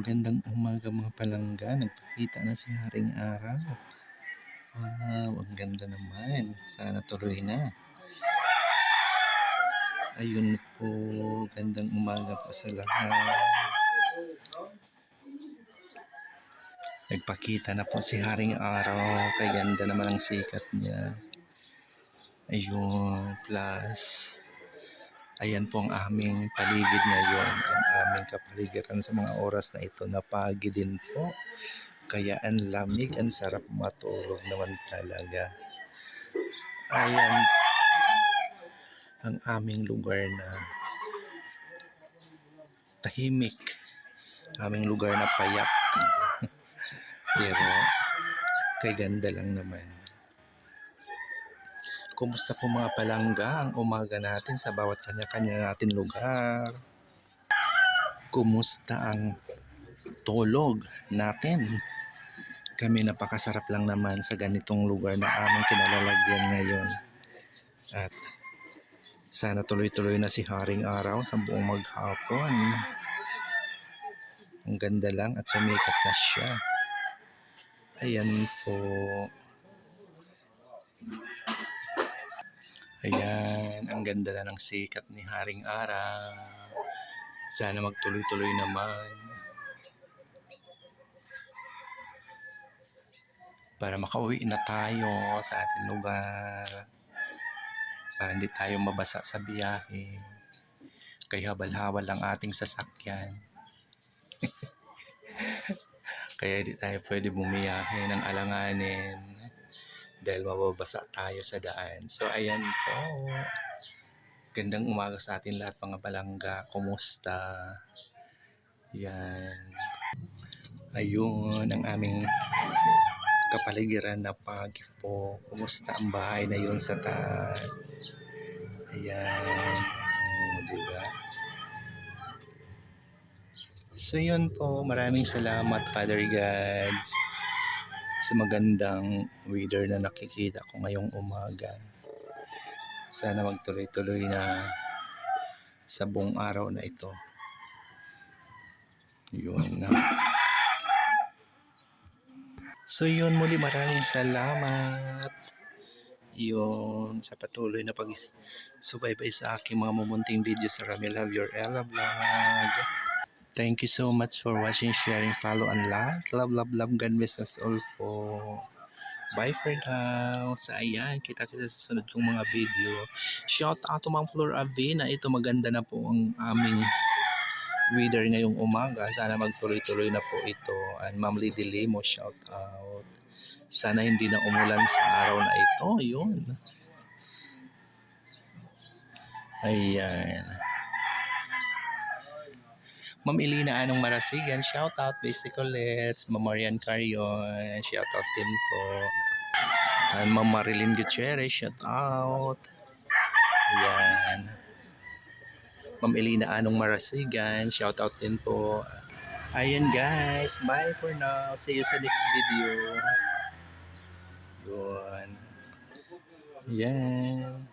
Magandang umaga mga palangga. Nagpakita na si Haring Araw. Wow, ang ganda naman. Sana tuloy na. Ayun po, gandang umaga po sa lahat. Nagpakita na po si Haring Araw. Kay ganda naman ang sikat niya. Ayun, plus ayan po ang aming paligid ngayon, ang aming kapaligiran sa mga oras na ito. Napagi din po. Kaya ang lamig, ang sarap matulog naman talaga. Ayan ang aming lugar na tahimik. Aming lugar na payak. Pero kay ganda lang naman. Kumusta po mga palangga ang umaga natin sa bawat kanya-kanya natin lugar? Kumusta ang tulog natin? Kami napakasarap lang naman sa ganitong lugar na aming kinalalagyan ngayon. At sana tuloy-tuloy na si Haring Araw sa buong maghapon. Ang ganda lang at sumikat na siya. Ayan po. Ayan, ang ganda na ng sikat ni Haring Araw. Sana magtuloy-tuloy naman. Para makauwi na tayo sa ating lugar. Para hindi tayo mabasa sa biyahe. Kaya habal-habal ang ating sasakyan. Kaya hindi tayo pwede bumiyahe ng alanganin dahil mababasa tayo sa daan. So ayan po. Gandang umaga sa atin lahat mga palangga. Kumusta? Yan. Ayun ang aming kapaligiran na Pagi po. Kumusta ang bahay na yun sa taas? Ayan. Diba? So yun po. Maraming salamat Father God sa magandang weather na nakikita ko ngayong umaga. Sana magtuloy-tuloy na sa buong araw na ito. Yun na. So yun, muli maraming salamat. Yun, sa patuloy na pag-subaybay sa aking mga mumunting video sa Rami Love Your Ella Vlog. Thank you so much for watching, sharing, follow, and like. Love, love, love. God bless us all po. Bye for now. Sa ayan, kita-kita sa sunod kong mga video. Shout out to Ma'am Flor Avena. Ito maganda na po ang aming weather ngayong umaga. Sana magtuloy-tuloy na po ito. And Ma'am Lady Limo, shout out. Sana hindi na umulan sa araw na ito. Yun. Ayan. Ma'am Elina Anong Marasigan, shout out. Basic Colets, Ma'am Marian Carion, shout out din po. And Ma'am Marilyn Gutierrez, shout out. Ayan. Ma'am Elina Anong Marasigan, shout out din po. Ayan guys, bye for now. See you sa next video. Yun. Ayan.